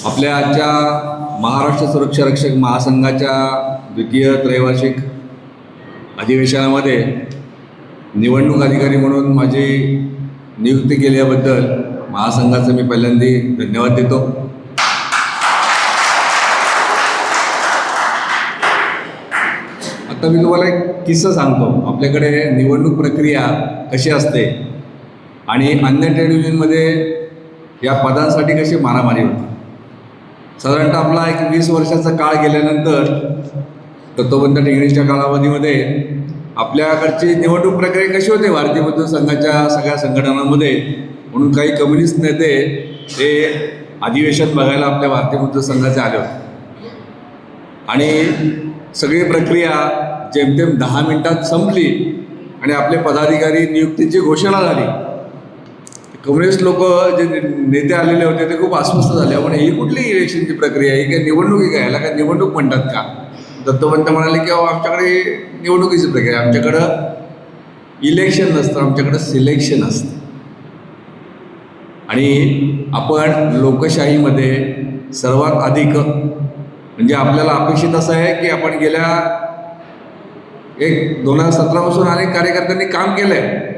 आपल्या आजच्या महाराष्ट्र सुरक्षा रक्षक महासंघाच्या द्वितीय त्रैवार्षिक अधिवेशनामध्ये निवडणूक अधिकारी म्हणून माझी नियुक्ती केल्याबद्दल महासंघाचं मी पहिल्यांदा धन्यवाद देतो. आता मी तुम्हाला एक किस्सा सांगतो. आपल्याकडे निवडणूक प्रक्रिया कशी असते आणि अन्य ट्रेड युनियनमध्ये या पदांसाठी कशी मारामारी होती. साधारणतः आपला एक 20 वर्षाचा काळ गेल्यानंतर दत्तोपंत ठेंगणीच्या कालावधीमध्ये आपल्याकडची निवडणूक प्रक्रिया कशी होते भारतीय मजदूर संघाच्या सगळ्या संघटनांमध्ये. म्हणून काही कम्युनिस्ट नेते हे अधिवेशन बघायला आपल्या भारतीय मजदूर संघाचे आले होते आणि सगळी प्रक्रिया जेमतेम 10 मिनिटात संपली आणि आपले पदाधिकारी नियुक्तीची घोषणा झाली. कम्युनिस्ट लोक जे नेते आलेले होते ते खूप अस्वस्थ झाले. म्हणजे ही कुठली इलेक्शनची प्रक्रिया आहे, ही काय निवडणूक आहे का, ह्याला काय निवडणूक म्हणतात का. दत्तोपंत म्हणाले की आमच्याकडे निवडणुकीची प्रक्रिया, आमच्याकडं इलेक्शन नसतं, आमच्याकडं सिलेक्शन असतं. आणि आपण लोकशाहीमध्ये सर्वात अधिक म्हणजे आपल्याला अपेक्षित असं आहे की आपण गेल्या 2017 पासून अनेक कार्यकर्त्यांनी काम केलं आहे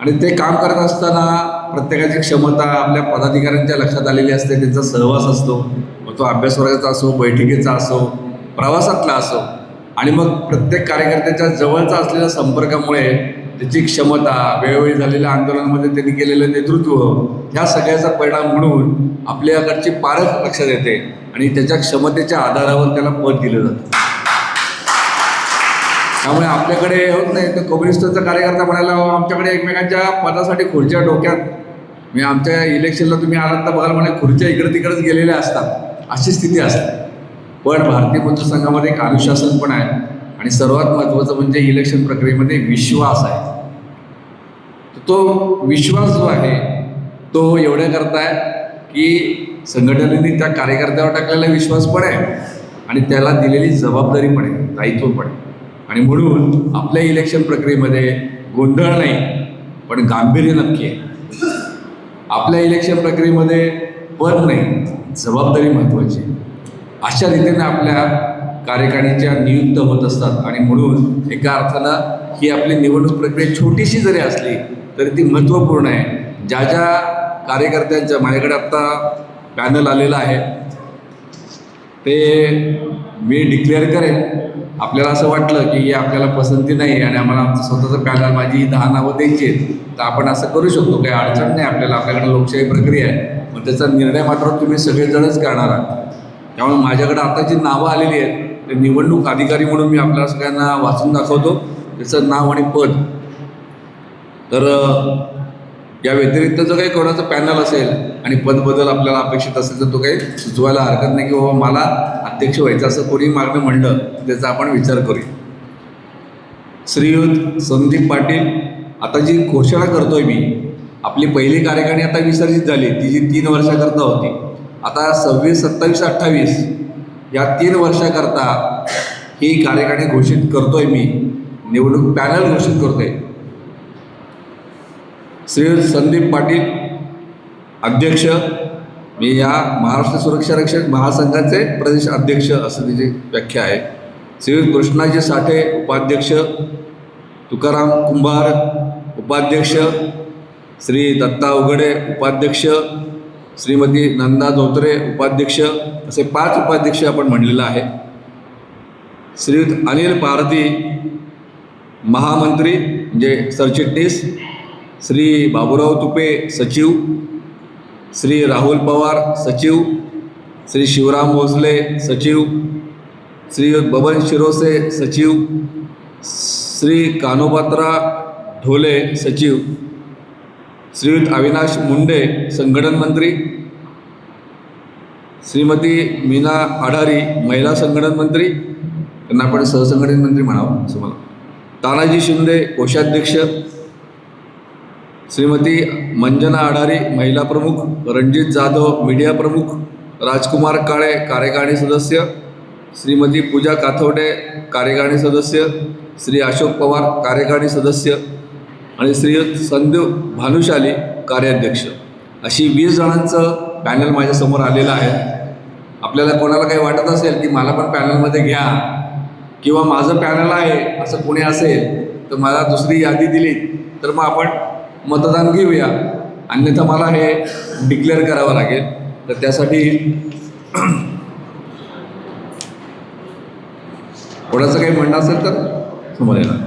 आणि ते काम करत असताना प्रत्येकाची क्षमता आपल्या पदाधिकाऱ्यांच्या लक्षात आलेली असते. त्यांचा सहवास असतो, मग तो अभ्यास वर्गाचा असो, बैठकीचा असो, प्रवासातला असो. आणि मग प्रत्येक कार्यकर्त्याच्या जवळचा असलेल्या संपर्कामुळे त्याची क्षमता, वेळोवेळी झालेल्या आंदोलनामध्ये त्यांनी केलेलं नेतृत्व, ह्या सगळ्याचा परिणाम म्हणून आपल्याकडची पारख लक्षात येते आणि त्याच्या क्षमतेच्या आधारावर त्याला पद दिलं जातं. त्यामुळे आपल्याकडे होत नाही तर कम्युनिस्टचा कार्यकर्ता म्हणाला आमच्याकडे एकमेकांच्या पदासाठी खुर्च्या डोक्यात, मी आमच्या इलेक्शनला तुम्ही आलात तर बघाल म्हणे खुर्च्या इकडे तिकडेच गेलेल्या असतात, अशी स्थिती असते. पण भारतीय मजदूर संघामध्ये एक अनुशासन पण आहे आणि सर्वात महत्त्वाचं म्हणजे इलेक्शन प्रक्रियेमध्ये विश्वास आहे. तो विश्वास जो आहे तो एवढ्याकरता आहे की संघटनेने त्या कार्यकर्त्यावर टाकलेला विश्वास पण आहे आणि त्याला दिलेली जबाबदारी पण आहे, दायित्व पण आहे. आणि म्हणून आपल्या इलेक्शन प्रक्रियेमध्ये गोंधळ नाही पण गांभीर्य नक्की आहे. आपल्या इलेक्शन प्रक्रियेमध्ये पद नाही, जबाबदारी महत्त्वाची. अशा रीतीने आपल्या कार्यकारिणीच्या नियुक्त होत असतात आणि म्हणून एका अर्थानं ही आपली निवडणूक प्रक्रिया छोटीशी जरी असली तरी ती महत्त्वपूर्ण आहे. ज्या ज्या कार्यकर्त्यांच्या, माझ्याकडे आत्ता पॅनल आलेला आहे ते मी डिक्लेअर करेन. आपल्याला असं वाटलं की आपल्याला पसंती नाही आणि आम्हाला आमचं स्वतःचं पॅनल, माझी 10 नावं द्यायची आहेत तर आपण असं करू शकतो, काही अडचण नाही आपल्याला. आपल्याकडे लोकशाही प्रक्रिया आहे, मग त्याचा निर्णय मात्र तुम्ही सगळेजणच करणार आहात. त्यामुळे माझ्याकडे आता जी नावं आलेली आहेत ते निवडणूक अधिकारी म्हणून मी आपल्या सगळ्यांना वाचून दाखवतो, त्याचं नाव आणि पद. तर या व्यतिरिक्त जर काही कोणाचं पॅनल असेल आणि पदबदल आपल्याला अपेक्षित असेल तर तो काही सुचवायला हरकत नाही की बाबा मला अध्यक्ष व्हायचं असं कोणी मागणं म्हणलं त्याचा आपण विचार करूया. श्रीयुत संदीप पाटील, आता जी घोषणा करतोय मी, आपली पहिली कार्यकारिणी आता विसर्जित झाली, ती जी 3 वर्षाकरता होती. आता 26, 27, 28 या 3 वर्षाकरता ही कार्यकारिणी घोषित करतोय मी, निवडणूक पॅनल घोषित करतोय. श्री संदीप पाटील अध्यक्ष, मी या महाराष्ट्र सुरक्षा रक्षक महासंघाचे प्रदेश अध्यक्ष असं तिची व्याख्या आहे. श्री कृष्णाजी साठे उपाध्यक्ष, तुकाराम कुंभार उपाध्यक्ष, श्री दत्ता उघडे उपाध्यक्ष, श्रीमती नंदा धोत्रे उपाध्यक्ष, असे 5 उपाध्यक्ष आपण म्हणलेलं आहे. श्रीयुत अनिल पारधी महामंत्री म्हणजे सरचिटणीस, श्री बाबूराव तुपे सचिव, श्री राहुल पवार सचिव, श्री शिवराम भोसले सचिव, श्री बबन शिरोसे सचिव, श्री कानोपात्रा ढोले सचिव, श्रीयुत अविनाश मुंडे संघटन मंत्री, श्रीमती मीना आढारी महिला संघटन मंत्री, त्यांना आपण सहसंघटन मंत्री म्हणावं असं मला, तानाजी शिंदे कोषाध्यक्ष, श्रीमती मंजना आढारी महिला प्रमुख, रणजित जाधव मीडिया प्रमुख, राजकुमार काळे कार्यकारिणी सदस्य, श्रीमती पूजा काथवडे कार्यकारिणी सदस्य, श्री अशोक पवार कार्यकारिणी सदस्य आणि श्रीयुत संदीप भानुशाली कार्याध्यक्ष, अशी 20 जणांचं पॅनल माझ्यासमोर आलेलं आहे. आपल्याला कोणाला काही वाटत असेल की मला पण पॅनलमध्ये घ्या किंवा माझं पॅनल आहे असं कोणी असेल तर मला दुसरी यादी दिली तर मग आपण मतदान घेऊया, अन्यथा मला हे डिक्लेअर करावं लागेल. तर त्यासाठी कोणाचं काही म्हणणं असेल तर समोर येणार.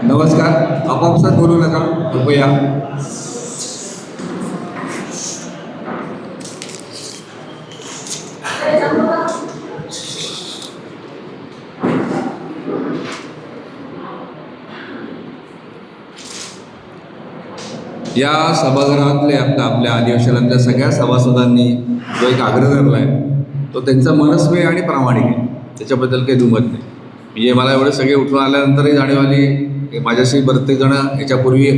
नमस्कार. आपापसात बोलू नका कृपया. या सभागृहातले आपल्या अधिवेशनातल्या सगळ्या सभासदांनी जो एक आग्रह धरला आहे तो त्यांचा मनस्वी आणि प्रामाणिक आहे, त्याच्याबद्दल काही दुमत नाही. म्हणजे मला एवढे सगळे उठून आल्यानंतरही जाणीव आली की माझ्याशी प्रत्येक जण याच्यापूर्वी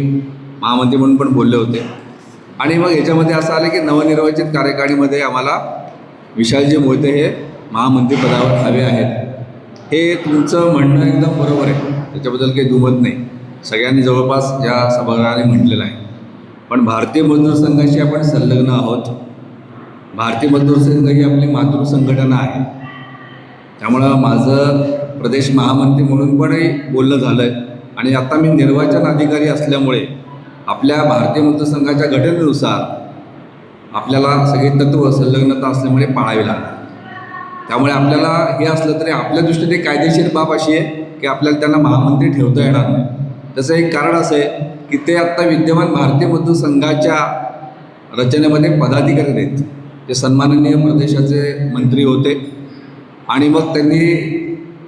महामंत्री म्हणून पण बोलले होते. आणि मग याच्यामध्ये असं आलं की नवनिर्वाचित कार्यकारिणीमध्ये आम्हाला विशालजी मोहिते हे महामंत्री पदावर हवे आहेत. हे तुमचं म्हणणं एकदम बरोबर आहे, त्याच्याबद्दल काही दुमत नाही. सगळ्यांनी जवळपास या सभागृहाने म्हटलेलं आहे. पण भारतीय मजदूर संघाशी आपण संलग्न आहोत. भारतीय मजदूर संघ ही आपली मातृ संघटना आहे. त्यामुळं माझं प्रदेश महामंत्री म्हणून पणही बोलणं झालं आहे. आणि आता मी निर्वाचन अधिकारी असल्यामुळे आपल्या भारतीय मजदूर संघाच्या घटनेनुसार आपल्याला सगळी तत्त्व संलग्नता असल्यामुळे पाळावी लागतात. त्यामुळे आपल्याला हे असलं तरी आपल्या दृष्टीने कायदेशीर बाब अशी आहे की आपल्याला त्यांना महामंत्री ठेवता येणार नाही. त्याचं एक कारण असं आहे की ते आत्ता विद्यमान भारतीय मजदूर संघाच्या रचनेमध्ये पदाधिकारी आहेत. ते सन्माननीय प्रदेशाचे मंत्री होते आणि मग त्यांनी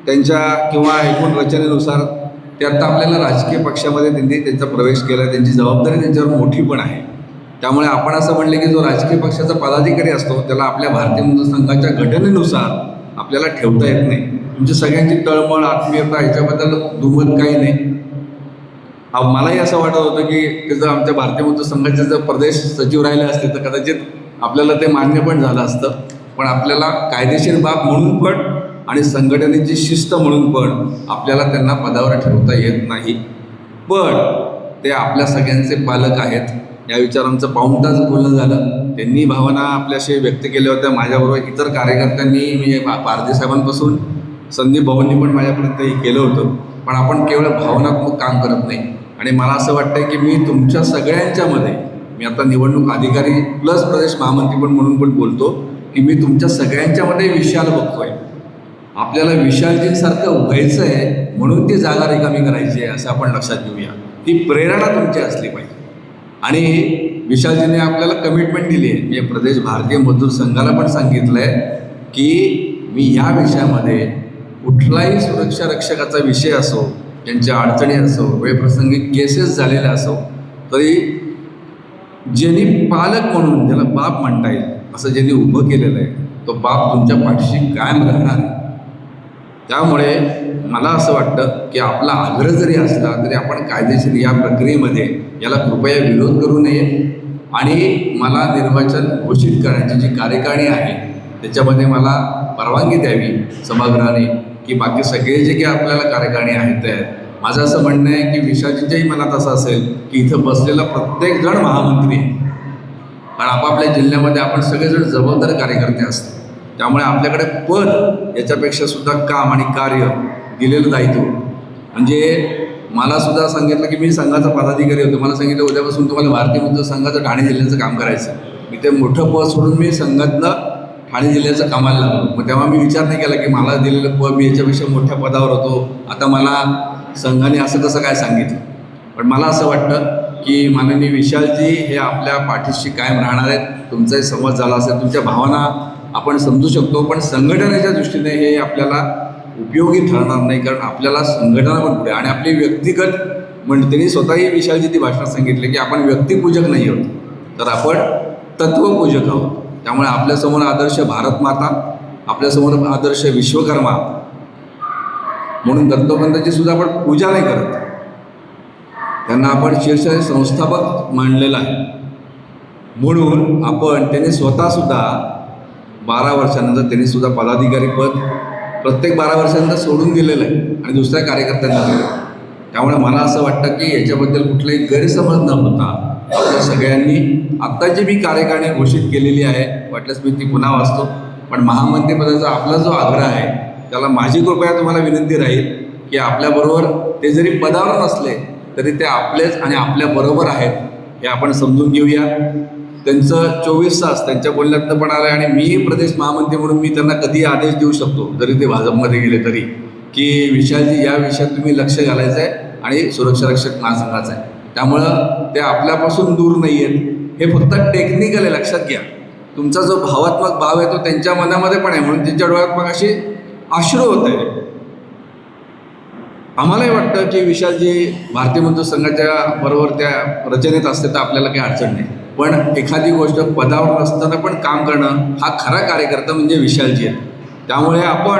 त्यांच्या किंवा एकूण रचनेनुसार ते आत्ता आपल्याला राजकीय पक्षामध्ये त्यांनी त्यांचा प्रवेश केला. त्यांची जबाबदारी त्यांच्यावर मोठी पण आहे. त्यामुळे आपण असं म्हणले की जो राजकीय पक्षाचा पदाधिकारी असतो त्याला आपल्या भारतीय मजदूर संघाच्या घटनेनुसार आपल्याला ठेवता येत नाही. तुमच्या सगळ्यांची तळमळ आत्मीयता ह्याच्याबद्दल दुमत काही नाही. मलाही असं वाटत होतं की ते जर आमच्या भारतीय मुक्त संघाचे जर प्रदेश सचिव राहिले असते तर कदाचित आपल्याला ते मान्य पण झालं असतं. पण आपल्याला कायदेशीर बाब म्हणून पण आणि संघटनेची शिस्त म्हणून पण आपल्याला त्यांना पदावर ठेवता येत नाही. पण ते आपल्या सगळ्यांचे पालक आहेत. या विचारांचं पाऊण तास बोलणं झालं. त्यांनी भावना आपल्याशी व्यक्त केल्या होत्या. माझ्याबरोबर इतर कार्यकर्त्यांनी मी पारधी साहेबांपासून संदीप भाऊंनी पण माझ्यापर्यंत हे केलं होतं. पण आपण केवळ भावनात्मक काम करत नाही. आणि मला असं वाटतं की मी तुमच्या सगळ्यांच्यामध्ये, मी आता निवडणूक अधिकारी प्लस प्रदेश महामंत्री पण म्हणून पण बोलतो की मी तुमच्या सगळ्यांच्यामध्ये विशाल बघतोय. आपल्याला विशालजींसारखं व्हायचं आहे म्हणून ती जागा रिकामी करायची आहे असं आपण लक्षात घेऊया. ती प्रेरणा तुमची असली पाहिजे. आणि विशालजीने आपल्याला कमिटमेंट दिली आहे. मी प्रदेश भारतीय मजदूर संघाला पण सांगितलं आहे की मी या विषयामध्ये कुठलाही सुरक्षा रक्षकाचा विषय असो, त्यांच्या अडचणी असो, वेळप्रसंगी केसेस झालेल्या असो, तरी ज्यांनी पालक म्हणून ज्याला बाप म्हणता येईल असं ज्यांनी उभं केलेलं आहे तो बाप तुमच्या पाठीशी कायम राहणार आहे. त्यामुळे मला असं वाटतं की आपला आग्रह जरी असला तरी आपण कायदेशीर या प्रक्रियेमध्ये याला कृपया विरोध करू नये. आणि मला निर्वाचन घोषित करण्याची जी कार्यकारिणी आहे त्याच्यामध्ये मला परवानगी द्यावी सभागृहाने की बाकी सगळे जे काही आपल्याला कार्यकारिणी आहेत ते आहेत. माझं असं म्हणणं आहे की विशालजीच्याही मनात असं असेल की इथं बसलेला प्रत्येकजण महामंत्री आहे. कारण आपापल्या जिल्ह्यामध्ये आपण सगळेजण जबाबदार कार्यकर्ते असतो. त्यामुळे आपल्याकडे पद याच्यापेक्षा सुद्धा काम आणि कार्य दिलेलं दायित्व. म्हणजे मला सुद्धा सांगितलं की मी संघाचा पदाधिकारी होतो. मला सांगितलं उद्यापासून तुम्हाला भारतीय मुक्त संघाचं ठाणे जिल्ह्याचं काम करायचं. मी ते मोठं पद सोडून मी संघातलं ठाणे जिल्ह्याचं कामाला लागलो. मग तेव्हा मी विचार नाही केला की मला दिलेलं पद मी याच्यापेक्षा मोठ्या पदावर होतो, आता मला संघाने असं कसं काय सांगितलं. पण मला असं वाटतं की माननीय विशालजी हे आपल्या पाठीशी कायम राहणार आहेत. तुमचाही संवाद झाला असेल, तुमच्या भावना आपण समजू शकतो. पण संघटनेच्या दृष्टीने हे आपल्याला उपयोगी ठरणार नाही. कारण आपल्याला संघटना पण पुढे आणि आपली व्यक्तिगत त्यांनी स्वतःही विशालजी ती भाषणात सांगितले की आपण व्यक्तिपूजक नाही आहोत तर आपण तत्वपूजक आहोत. त्यामुळे आपल्यासमोर आदर्श भारत माता, आपल्यासमोर आदर्श विश्वकर्मा, म्हणून दत्तोपंतांची सुद्धा आपण पूजा नाही करत. त्यांना आपण शीर्ष संस्थापक मानलेलं आहे. म्हणून आपण त्यांनी स्वतःसुद्धा 12 वर्षानंतर त्यांनी सुद्धा पदाधिकारी पद प्रत्येक 12 वर्षानंतर सोडून दिलेलं आहे आणि दुसऱ्या कार्यकर्त्यांना दिलं. त्यामुळे मला असं वाटतं की याच्याबद्दल कुठलाही गैरसमज न होता आपल्या सगळ्यांनी आत्ता जी मी कार्यकारिणी घोषित केलेली आहे, वाटल्यास मी ती पुन्हा वाचतो. पण महामंत्रीपदाचा आपला जो आग्रह आहे त्याला माझी कृपया तुम्हाला विनंती राहील की आपल्याबरोबर ते जरी पदावर नसले तरी ते आपलेच आणि आपल्याबरोबर आहेत हे आपण समजून घेऊया. त्यांचं 24 तास त्यांच्या बोलण्यातनं पण आलं आहे आणि मी प्रदेश महामंत्री म्हणून मी त्यांना कधी आदेश देऊ शकतो जरी ते भाजपमध्ये गेले तरी की विशालजी या विषयात तुम्ही लक्ष घालायचं आहे आणि सुरक्षा रक्षक महासंघाचं आहे. त्यामुळं ते आपल्यापासून दूर नाही आहेत. हे फक्त टेक्निकल आहे, लक्षात घ्या. तुमचा जो भावात्मक भाव आहे तो त्यांच्या मनामध्ये पण आहे म्हणून त्यांच्या डोळ्यात मग अशी अश्रू होत आहे. आम्हालाही वाटतं की विशालजी भारतीय मजदूर संघाच्या बरोबर त्या रचनेत असते तर आपल्याला काही अडचण नाही. पण एखादी गोष्ट पदावर नसताना पण काम करणं हा खरा कार्यकर्ता म्हणजे विशालजी आहे. त्यामुळे आपण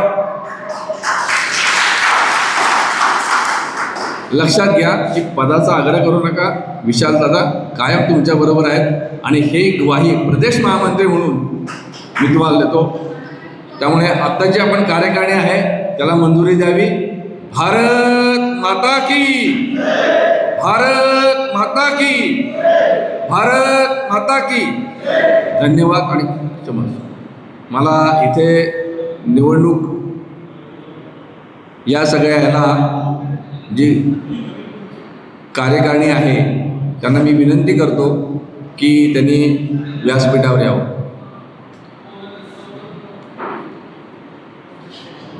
लक्षात घ्या की पदाचा आग्रह करू नका. विशालदादा कायम तुमच्याबरोबर आहेत आणि हे ग्वाही प्रदेश महामंत्री म्हणून मी तुम्हाला देतो. त्यामुळे आत्ता जी आपण कार्यकारिणी आहे त्याला मंजुरी द्यावी. भारत माता की, भारत माता की, भारत माता की. धन्यवाद. आणि मला इथे निवडणूक या सगळ्या ह्याला जी कार्यकारिणी आहे त्यांना मी विनंती करतो की त्यांनी व्यासपीठावर यावं.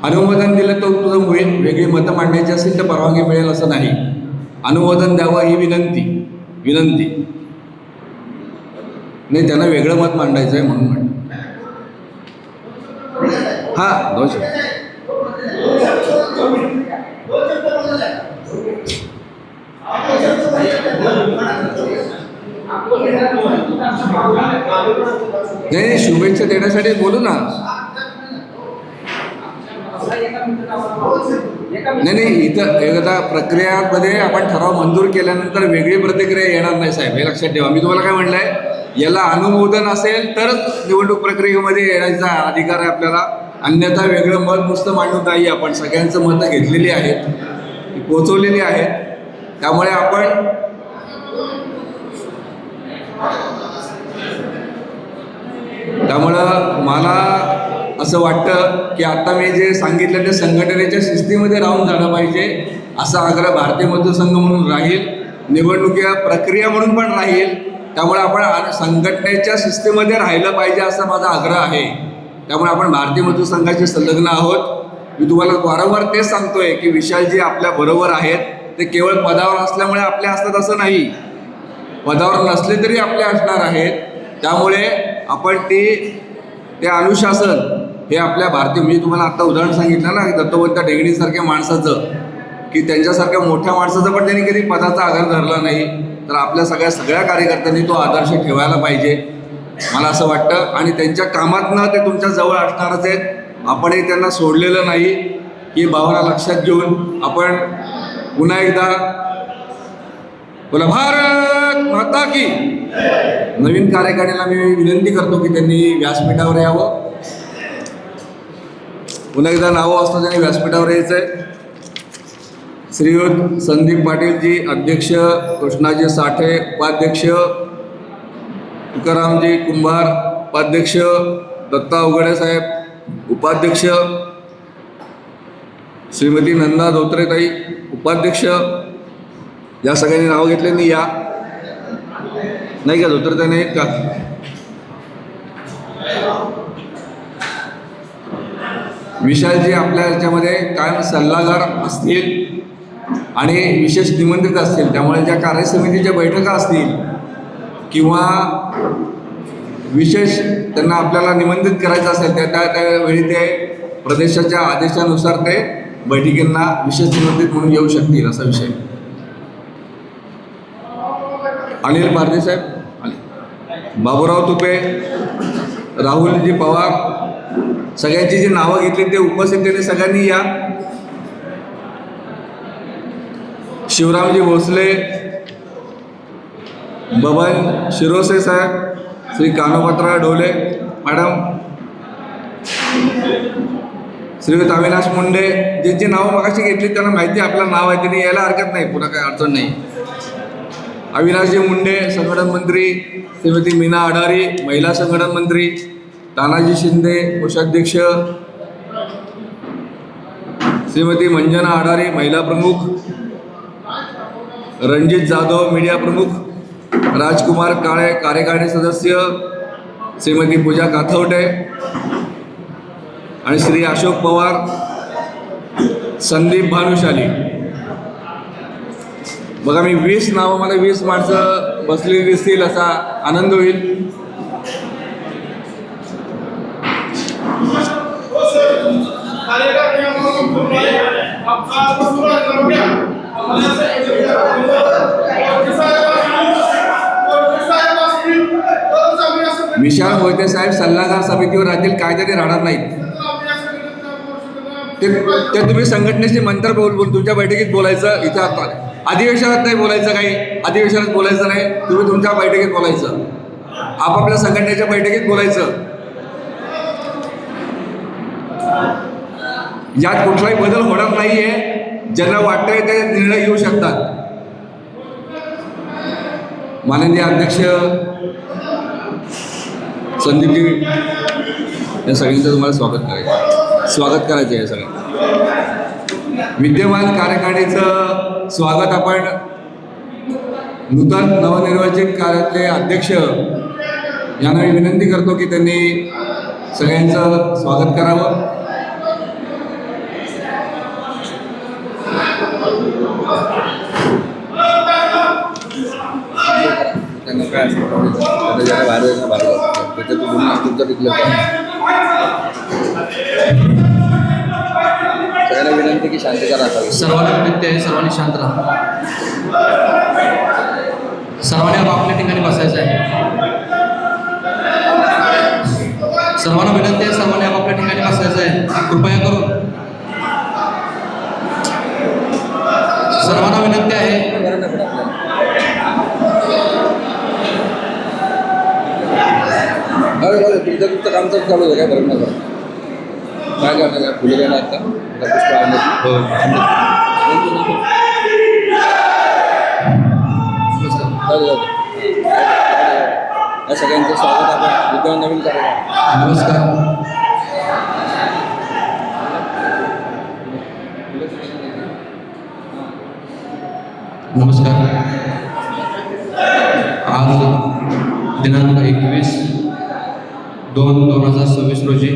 अनुमोदन दिलं तर तुझं होईल. वेगळी मतं मांडायची असेल तर परवानगी मिळेल असं नाही. अनुमोदन द्यावं ही विनंती नाही. त्यांना वेगळं मत मांडायचं आहे म्हणून म्हणतो. हां दोष नाही, शुभेच्छा देण्यासाठी बोलू ना. नाही, इथं एकदा प्रक्रियामध्ये आपण ठराव मंजूर केल्यानंतर वेगळी प्रतिक्रिया येणार नाही साहेब, हे लक्षात ठेवा. मी तुम्हाला काय म्हणलंय, याला अनुमोदन असेल तरच निवडणूक प्रक्रियेमध्ये येण्याचा अधिकार आहे आपल्याला. अन्यथा वेगळं मत नुसतं मांडून नाही, आपण सगळ्यांचं मतं घेतलेली आहेत, ती पोचवलेली आहेत. त्यामुळे आपण त्यामुळं मला असं वाटतं की आता मी जे सांगितलं ते संघटनेच्या शिस्तीमध्ये राहून झालं पाहिजे, असा आग्रह भारतीय मजदूर संघ म्हणून राहील, निवडणुकीच्या प्रक्रिया म्हणून पण राहील. त्यामुळे आपण संघटनेच्या शिस्तीमध्ये राहिलं पाहिजे असा माझा आग्रह आहे. त्यामुळे आपण भारतीय मजदूर संघाशी संलग्न आहोत. मी तुम्हाला वारंवार तेच सांगतोय की विशालजी आपल्या बरोबर आहेत. ते केवळ पदावर असल्यामुळे आपले असतात असं नाही, पदावर नसले तरी आपले असणार आहेत. त्यामुळे आपण ते अनुशासन हे आपल्या भारतीय, मी तुम्हाला आत्ता उदाहरण सांगितलं ना दत्तोपंत ठेंगडीसारख्या माणसाचं, की त्यांच्यासारख्या मोठ्या माणसाचं पण त्यांनी कधी पदाचा आधार धरला नाही. तर आपल्या सगळ्या कार्यकर्त्यांनी तो आदर्श ठेवायला पाहिजे मला असं वाटतं. आणि त्यांच्या कामातनं ते तुमच्या जवळ असणारच आहेत. आपणही त्यांना सोडलेलं नाही. ही भावना लक्षात घेऊन आपण पुन्हा एकदा बोला भारत माता की. नवीन कार्यकारिणीला मी विनंती करतो की त्यांनी व्यासपीठावर यावं. पुन्हा एकदा नावं असतं त्यांनी व्यासपीठावर यायचं आहे. श्रीयुत संदीप पाटीलजी अध्यक्ष, कृष्णाजी साठे उपाध्यक्ष, तुकारामजी कुंभार उपाध्यक्ष, दत्ता उघडे साहेब उपाध्यक्ष, श्रीमती नंदा धोत्रेताई उपाध्यक्ष. या सगळ्यांनी नाव घेतले नाही, या नाही का धोत्रेताई नाहीत का? विशालजी आपल्या याच्यामध्ये कायम सल्लागार असतील आणि विशेष निमंत्रित असतील. त्यामुळे ज्या कार्यसमितीच्या बैठका असतील किंवा विशेष त्यांना आपल्याला निमंत्रित करायचं असेल त्यावेळी ते प्रदेशाच्या आदेशानुसार ते बैठकींना विशेष निमंत्रित म्हणून येऊ शकतील, असा विषय. अनिल पारधी साहेब, बाबूराव तुपे, राहुलजी पवार, सगळ्यांची जी नावं घेतली ते उपस्थित त्यांनी सगळ्यांनी या. शिवरामजी भोसले, बबन शिरोसे साहेब, श्री कानोपतराव ढोले मॅडम, श्रीयुत अविनाश मुंडे, ज्यांची नावं मगाशी घेतली त्यांना माहिती आपलं नाव आहे, त्यांनी यायला हरकत नाही, पुन्हा काही अडचण नाही. अविनाशजी मुंडे संघटन मंत्री, श्रीमती मीना अडारी महिला संघटन मंत्री, तानाजी शिंदे कोषाध्यक्ष, श्रीमती मंजना अडारी महिला प्रमुख, रणजित जाधव मीडिया प्रमुख, राजकुमार काळे कार्यकारिणी सदस्य, श्रीमती पूजा काथवटे आणि श्री अशोक पवार, संदीप भानुशाली. बघा मी 20 नावं, मला 20 माणसं बसलेली दिसतील असा आनंद होईल. विशाल मोहिते साहेब सल्लागार समितीवर राहतील, कायद्याने राहणार नाहीत. ते तुम्ही संघटनेशी मंत्र बोलून तुमच्या बैठकीत बोलायचं. इथं आता अधिवेशनात नाही बोलायचं, काही अधिवेशनात बोलायचं नाही, तुम्ही तुमच्या बैठकीत बोलायचं, आपापल्या संघटनेच्या बैठकीत बोलायचं. यात कुठलाही बदल होणार नाहीये. ज्यांना वाटतंय ते निर्णय घेऊ शकतात. माननीय अध्यक्ष संदीपजी, या सगळ्यांचं तुम्हाला स्वागत करायचं आहे. सगळं विद्यमान कार्यकारिणीचं स्वागत आपण नूतन नवनिर्वाचित कार्यालयातले अध्यक्ष यांना मी विनंती करतो की त्यांनी सगळ्यांचं स्वागत करावं. त्यांना काय असतं सगळ्यांना विनंती की शांतता राखावी. सर्वांना विनंती आहे, सर्वांनी शांत राहा. सर्वांनी आपापल्या ठिकाणी बसायचं आहे. सर्वांना विनंती आहे, सर्वांनी आपापल्या ठिकाणी बसायचं आहे. कृपया करून सर्वांना विनंती आहे तुमचं काम तर चालू आहे काय बरं नका काय करणार काय फुले घेणार का पुष्प या सगळ्यांचं स्वागत आपण विद्यमान नवीन कार्यक्रम नमस्कार नमस्कार आज दिनांक 21/2/2026 रोजी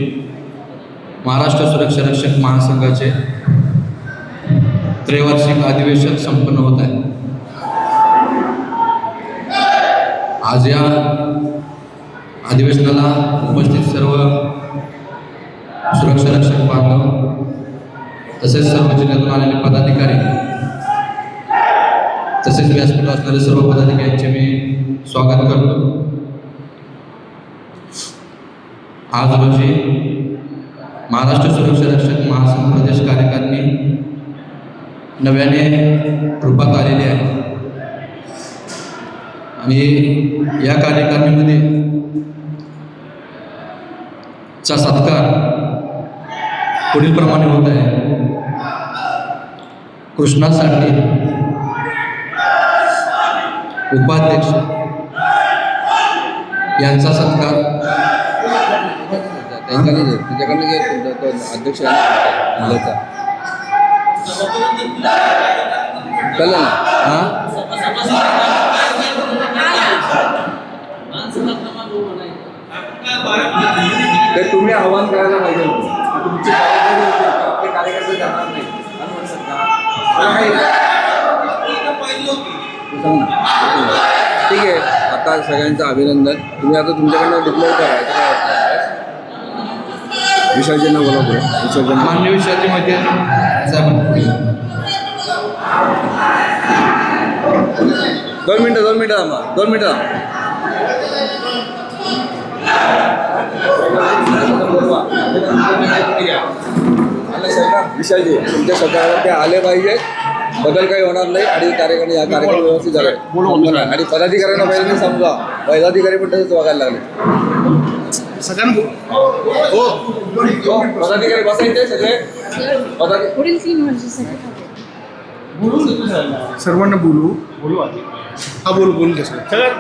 महाराष्ट्र सुरक्षा रक्षक महासंघाचे त्रैवार्षिक अधिवेशन संपन्न होत आहे. आज या अधिवेशनाला उपस्थित सर्व सुरक्षा रक्षक बांधव तसेच सर्व जिल्ह्यातून आलेले पदाधिकारी तसेच व्यासपीठावर असणारे सर्व पदाधिकाऱ्यांचे मी स्वागत करतो. आज रोजी महाराष्ट्र सुरक्षा रक्षक महासंघ प्रदेश कार्यकारिणी नव्याने रूपात आलेली आहे आणि या कार्यकारिणीमध्ये चा सत्कार पुढील प्रमाणे होत आहे. कृष्णा साठे उपाध्यक्ष यांचा सत्कार तुझ्याकडनं घे अध्यक्ष जिल्ह्याचा चालेल ना हां ते तुम्ही आव्हान करायला पाहिजे तुमची आपले कार्यकर्ते जाणार नाही ठीक आहे. आता सगळ्यांचं अभिनंदन. तुम्ही आता तुमच्याकडनं डिक्लेअर करा विसर्जन बोला पुढे विसर्जन मान्य विषयामध्ये दोन मिनटं थांबा 2 मिनटं विशालजी तुमच्या सरकारला ते आले पाहिजे बदल काही होणार नाही आणि कार्यक्रम या कार्यक्रम व्यवस्थित झाला आणि पदाधिकाऱ्यांना पहिल्यांदा समजा पदाधिकारी पण तसंच वागायला लागले सगळ्यांना हो पदाधिकारी बसायचे सगळे पदाधिकारी पुढील 3 वर्षासाठी सर्वांना बोलू हा बोलू घे सगळ्यात